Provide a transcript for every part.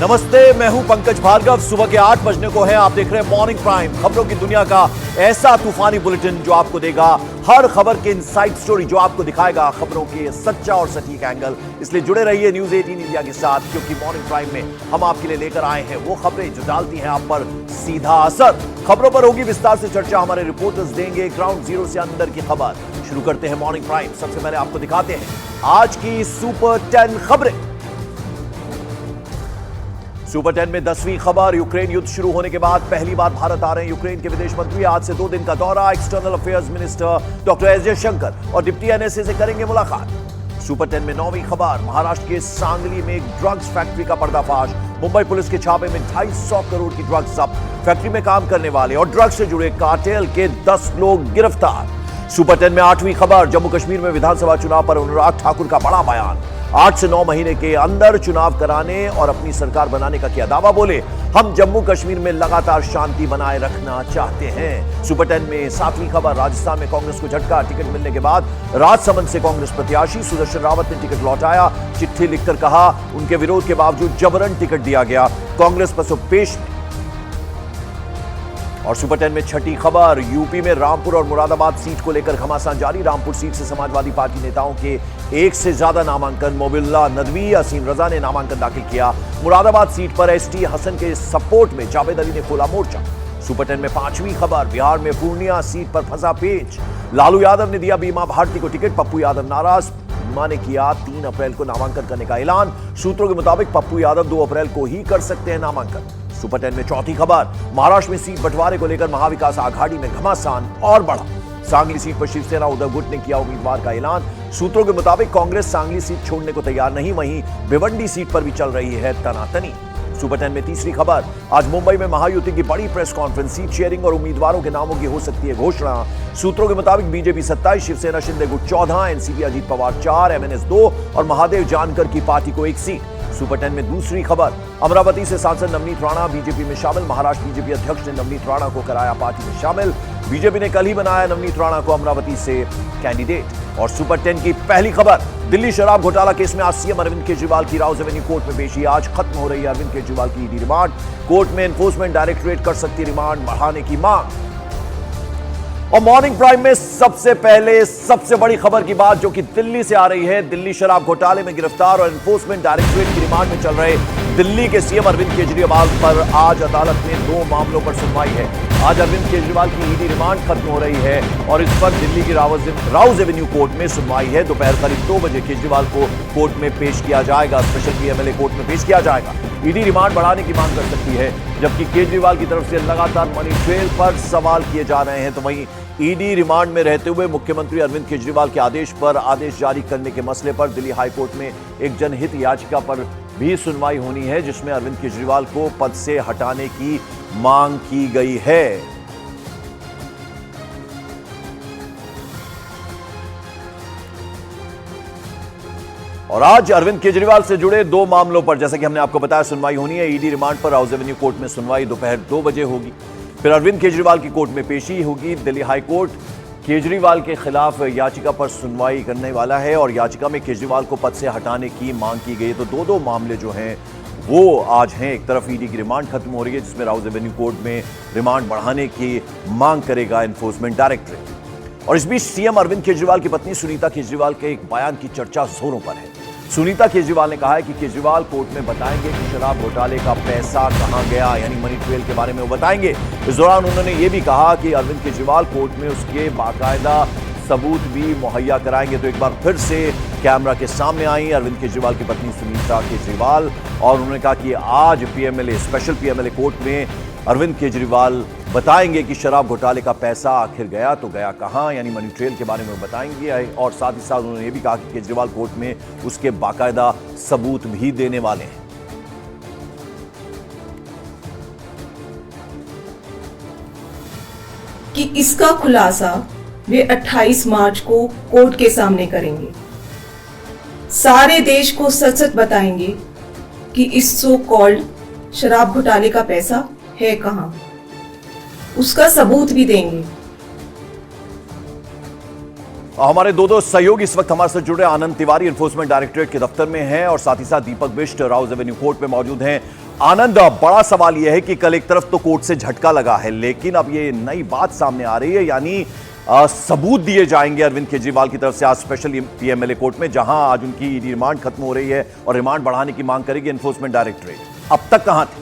नमस्ते, मैं हूं पंकज भार्गव। सुबह के 8 बजने को है। आप देख रहे हैं मॉर्निंग प्राइम, खबरों की दुनिया का ऐसा तूफानी बुलेटिन जो आपको देगा हर खबर के इनसाइड स्टोरी, जो आपको दिखाएगा खबरों के सच्चा और सटीक एंगल। इसलिए जुड़े रहिए न्यूज 18 इंडिया के साथ, क्योंकि मॉर्निंग प्राइम में हम आपके लिए लेकर आए हैं वो खबरें जो डालती हैं आप पर सीधा असर। खबरों पर होगी विस्तार से चर्चा, हमारे रिपोर्टर्स देंगे ग्राउंड जीरो से अंदर की खबर। शुरू करते हैं मॉर्निंग प्राइम। सबसे पहले आपको दिखाते हैं आज की सुपर 10 खबरें। सुपर 10 में 10वीं खबर, यूक्रेन युद्ध शुरू होने के बाद पहली बार भारत आ रहे हैं यूक्रेन के विदेश मंत्री। आज से 2 दिन का दौरा। External affairs minister doctor S Jaishankar और डिप्टी एनएसए से करेंगे मुलाकात। सुपर 10 में 9वीं खबर, महाराष्ट्र के सांगली में एक ड्रग्स फैक्ट्री का पर्दाफाश। मुंबई पुलिस के छापे में 250 करोड़ की ड्रग्स जब्त। फैक्ट्री में काम करने वाले और ड्रग्स से जुड़े कार्टेल के 10 लोग गिरफ्तार। सुपर 10 में 8वीं खबर, जम्मू कश्मीर में विधानसभा चुनाव पर अनुराग ठाकुर का बड़ा बयान। 8 से 9 महीने के अंदर चुनाव कराने और अपनी सरकार बनाने का किया दावा। बोले, हम जम्मू कश्मीर में लगातार शांति बनाए रखना चाहते हैं। सुपर 10 में 7वीं खबर, राजस्थान में कांग्रेस को झटका। टिकट मिलने के बाद राजसमंद से कांग्रेस प्रत्याशी सुदर्शन रावत ने टिकट लौटाया। चिट्ठी लिखकर कहा उनके विरोध के बावजूद जबरन टिकट दिया गया। कांग्रेस पसोपेश में। और सुपर 10 में 6ठी खबर, यूपी में रामपुर और मुरादाबाद सीट को लेकर घमासान जारी। रामपुर सीट से समाजवादी पार्टी नेताओं के 1 से ज्यादा नामांकन। मोबिल्ला नदवी, असीम रजा ने नामांकन दाखिल किया। मुरादाबाद सीट पर एसटी हसन के सपोर्ट में जावेद अली ने खोला मोर्चा। सुपर 10 में 5वीं खबर, बिहार में पूर्णिया सीट पर फंसा पेच। लालू यादव ने दिया बीमा भारती को टिकट। पप्पू यादव नाराज। बीमा ने किया 3 अप्रैल को नामांकन करने का ऐलान। सूत्रों के मुताबिक पप्पू यादव 2 अप्रैल को ही कर सकते हैं नामांकन। सुपर 10 में 4थी खबर, महाराष्ट्र में सीट बंटवारे को लेकर महाविकास आघाड़ी में घमासान और बढ़ा। सांगली सीट पर शिवसेना उद्धव गुट ने किया उम्मीदवार का ऐलान। सूत्रों के मुताबिक कांग्रेस सांगली सीट छोड़ने को तैयार नहीं, वहीं भिवंडी सीट पर भी चल रही है तनातनी। सुपर 10 में 3री खबर, आज मुंबई में महायुति की बड़ी प्रेस कॉन्फ्रेंस। सीट शेयरिंग और उम्मीदवारों के नामों की हो सकती है घोषणा। सूत्रों के मुताबिक बीजेपी 27, शिवसेना शिंदे गुट 14, एनसीपी अजीत पवार 4, एमएनएस 2 और महादेव जानकर की पार्टी को 1 सीट। सुपर 10 में 2री खबर, अमरावती से सांसद नवनीत राणा बीजेपी में शामिल। महाराष्ट्र बीजेपी अध्यक्ष ने नवनीत राणा को कराया पार्टी में शामिल। बीजेपी ने कल ही बनाया नवनीत राणा को अमरावती से कैंडिडेट। और सुपर 10 की पहली खबर, दिल्ली शराब घोटाला केस में आज सीएम अरविंद केजरीवाल की राउज एवेन्यू कोर्ट में पेशी। आज खत्म हो रही है अरविंद केजरीवाल की ईडी रिमांड। कोर्ट में एनफोर्समेंट डायरेक्टरेट कर सकती रिमांड बढ़ाने की मांग। और मॉर्निंग प्राइम में सबसे पहले सबसे बड़ी खबर की बात जो कि दिल्ली से आ रही है। दिल्ली शराब घोटाले में गिरफ्तार और एनफोर्समेंट डायरेक्टरेट की रिमांड में चल रहे दिल्ली के सीएम अरविंद केजरीवाल पर आज अदालत में 2 मामलों पर सुनवाई है। आज अरविंद केजरीवाल की ईडी रिमांड खत्म हो रही है और इस पर दिल्ली की राउज एवेन्यू कोर्ट में सुनवाई है। दोपहर करीब 2 बजे केजरीवाल को कोर्ट में पेश किया जाएगा। स्पेशल पीएमएलए कोर्ट में पेश किया जाएगा। ईडी रिमांड बढ़ाने की मांग कर सकती है, जबकि केजरीवाल की तरफ से लगातार मनी ट्रेल पर सवाल किए जा रहे हैं। तो वहीं ईडी रिमांड में रहते हुए मुख्यमंत्री अरविंद केजरीवाल के आदेश पर आदेश जारी करने के मसले पर दिल्ली हाईकोर्ट में एक जनहित याचिका पर भी सुनवाई होनी है, जिसमें अरविंद केजरीवाल को पद से हटाने की मांग की गई है। और आज अरविंद केजरीवाल से जुड़े 2 मामलों पर, जैसा कि हमने आपको बताया, सुनवाई होनी है। ईडी रिमांड पर राउज एवेन्यू कोर्ट में सुनवाई दोपहर 2 बजे होगी। फिर अरविंद केजरीवाल की कोर्ट में पेशी होगी। दिल्ली हाईकोर्ट केजरीवाल के खिलाफ याचिका पर सुनवाई करने वाला है और याचिका में केजरीवाल को पद से हटाने की मांग की गई है। तो 2 मामले जो हैं वो आज हैं। एक तरफ ईडी की रिमांड खत्म हो रही है, जिसमें राउज एवेन्यू कोर्ट में रिमांड बढ़ाने की मांग करेगा एनफोर्समेंट डायरेक्टरेट। और इस बीच सीएम अरविंद केजरीवाल की पत्नी सुनीता केजरीवाल के एक बयान की चर्चा जोरों पर है। सुनीता केजरीवाल ने कहा है कि केजरीवाल कोर्ट में बताएंगे कि शराब घोटाले का पैसा कहां गया, यानी मनी ट्रेल के बारे में वो बताएंगे। इस दौरान उन्होंने ये भी कहा कि अरविंद केजरीवाल कोर्ट में उसके बाकायदा सबूत भी मुहैया कराएंगे। तो एक बार फिर से कैमरा के सामने आई अरविंद केजरीवाल की पत्नी सुनीता केजरीवाल और उन्होंने कहा कि आज पीएमएलए, स्पेशल पीएमएलए कोर्ट में अरविंद केजरीवाल बताएंगे कि शराब घोटाले का पैसा आखिर गया तो गया कहां, यानी मनी ट्रेल के बारे में बताएंगे। और साथ ही साथ उन्होंने ये भी कहा कि केजरीवाल कोर्ट में उसके बाकायदा सबूत भी देने वाले हैं। कि इसका खुलासा वे 28 मार्च को कोर्ट के सामने करेंगे। सारे देश को सच सच बताएंगे कि इस सो कॉल्ड शराब घोटाले का पैसा है कहां, उसका सबूत भी देंगे। हमारे दो सहयोगी इस वक्त हमारे साथ जुड़े आनंद तिवारी एनफोर्समेंट डायरेक्टरेट के दफ्तर में हैं और साथ ही साथ दीपक बिष्ट राउज एवेन्यू कोर्ट में मौजूद हैं। आनंद, बड़ा सवाल यह है कि कल एक तरफ तो कोर्ट से झटका लगा है, लेकिन अब ये नई बात सामने आ रही है, यानी सबूत दिए जाएंगे अरविंद केजरीवाल की तरफ से आज स्पेशल पीएमएलए कोर्ट में, जहां आज उनकी रिमांड खत्म हो रही है और रिमांड बढ़ाने की मांग करेगी एनफोर्समेंट डायरेक्टरेट। अब तक कहां थे?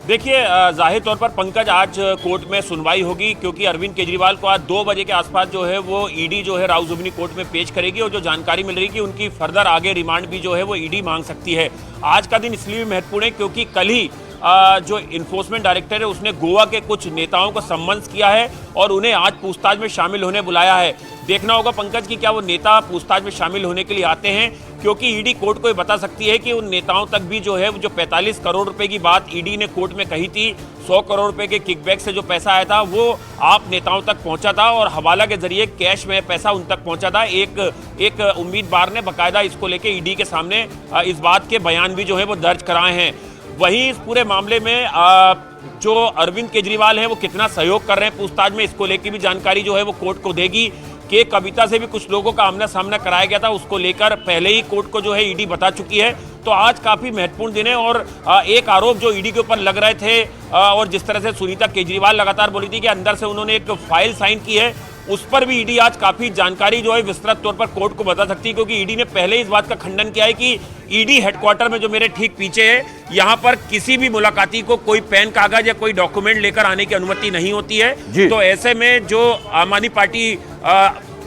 देखिए, जाहिर तौर पर पंकज आज कोर्ट में सुनवाई होगी, क्योंकि अरविंद केजरीवाल को आज 2 बजे के आसपास जो है वो ईडी जो है राउज एवेन्यू कोर्ट में पेश करेगी और जो जानकारी मिल रही है कि उनकी फर्दर आगे रिमांड भी जो है वो ईडी मांग सकती है। आज का दिन इसलिए भी महत्वपूर्ण है क्योंकि कल ही जो इन्फोर्समेंट डायरेक्टर है उसने गोवा के कुछ नेताओं को सम्मन्स किया है और उन्हें आज पूछताछ में शामिल होने बुलाया है। देखना होगा पंकज कि क्या वो नेता पूछताछ में शामिल होने के लिए आते हैं, क्योंकि ईडी कोर्ट को ये बता सकती है कि उन नेताओं तक भी जो है जो 45 करोड़ रुपए की बात ईडी ने कोर्ट में कही थी, 100 करोड़ रुपए के किकबैक से जो पैसा आया था वो आप नेताओं तक पहुंचा था और हवाला के जरिए कैश में पैसा उन तक पहुंचा था। एक उम्मीदवार ने बाकायदा इसको लेके ईडी के सामने इस बात के बयान भी जो है वो दर्ज कराए हैं। वहीं इस पूरे मामले में जो अरविंद केजरीवाल हैं वो कितना सहयोग कर रहे हैं पूछताछ में, इसको लेकर भी जानकारी जो है वो कोर्ट को देगी। कि कविता से भी कुछ लोगों का आमना सामना कराया गया था, उसको लेकर पहले ही कोर्ट को जो है ईडी बता चुकी है। तो आज काफी महत्वपूर्ण दिन है और एक आरोप जो ईडी के ऊपर लग रहे थे और जिस तरह से सुनीता केजरीवाल लगातार बोली थी कि अंदर से उन्होंने एक फाइल साइन की है, उस पर भी ईडी आज काफी जानकारी जो है विस्तृत तौर पर कोर्ट को बता सकती है, क्योंकि ईडी ने पहले इस बात का खंडन किया है कि ईडी हेडक्वार्टर में जो मेरे ठीक पीछे है, यहां पर किसी भी मुलाकाती को कोई पेन कागज या कोई डॉक्यूमेंट लेकर आने की अनुमति नहीं होती है। तो ऐसे में जो आम आदमी पार्टी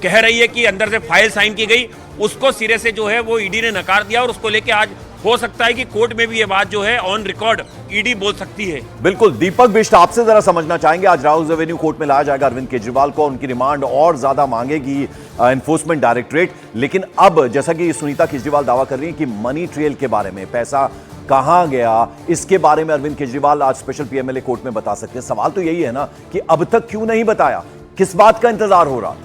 कह रही है कि अंदर से फाइल साइन की गई, उसको सिरे से जो है वो ईडी ने नकार दिया और उसको लेके आज हो सकता है कि कोर्ट में भी ये बात जो है ऑन रिकॉर्ड ईडी बोल सकती है। बिल्कुल, दीपक बिष्ट आपसे जरा समझना चाहेंगे, आज राउज एवेन्यू कोर्ट में लाया जाएगा अरविंद केजरीवाल को, उनकी रिमांड और ज्यादा मांगेगी एनफोर्समेंट डायरेक्टरेट, लेकिन अब जैसा कि सुनीता केजरीवाल दावा कर रही है कि मनी ट्रेल के बारे में, पैसा कहां गया, इसके बारे में अरविंद केजरीवाल आज स्पेशल पीएमएलए कोर्ट में बता सकते हैं। सवाल तो यही है ना कि अब तक क्यों नहीं बताया, किस बात का इंतजार हो रहा?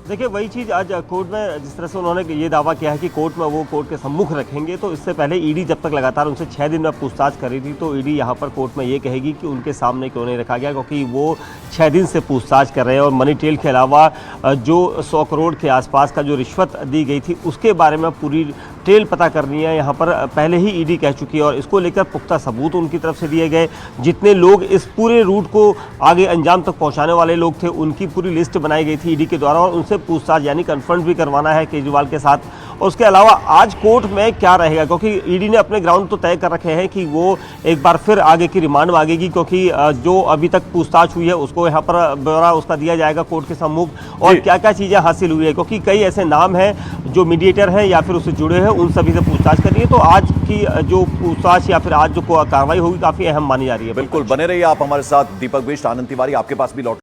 देखिए, वही चीज़ आज कोर्ट में जिस तरह से उन्होंने ये दावा किया है कि कोर्ट में वो कोर्ट के सम्मुख रखेंगे, तो इससे पहले ईडी जब तक लगातार उनसे 6 दिन में पूछताछ कर रही थी, तो ईडी यहाँ पर कोर्ट में ये कहेगी कि उनके सामने क्यों नहीं रखा गया, क्योंकि वो 6 दिन से पूछताछ कर रहे हैं और मनी ट्रेल के अलावा जो 100 करोड़ के आसपास का जो रिश्वत दी गई थी उसके बारे में पूरी ट्रेल पता करनी है, यहाँ पर पहले ही ईडी कह चुकी है और इसको लेकर पुख्ता सबूत उनकी तरफ से दिए गए। जितने लोग इस पूरे रूट को आगे अंजाम तक पहुँचाने वाले लोग थे, उनकी पूरी लिस्ट बनाई गई थी ईडी के द्वारा और उनसे पूछताछ यानी कन्फ्रंट भी करवाना है केजरीवाल के साथ। और उसके अलावा आज कोर्ट में क्या रहेगा, क्योंकि ईडी ने अपने ग्राउंड तो तय कर रखे हैं कि वो एक बार फिर आगे की रिमांड मांगेगी, क्योंकि जो अभी तक पूछताछ हुई है उसको यहाँ पर ब्यौरा उसका दिया जाएगा कोर्ट के सम्मुख और क्या क्या चीज़ें हासिल हुई है, क्योंकि कई ऐसे नाम हैं जो मीडिएटर हैं या फिर उससे जुड़े हैं, उन सभी से पूछताछ करनी है। तो आज की जो पूछताछ या फिर आज जो कार्रवाई होगी काफ़ी अहम मानी जा रही है। बिल्कुल, बने रहिए आप हमारे साथ। दीपक बिष्ट, आनंद तिवारी आपके पास भी लौट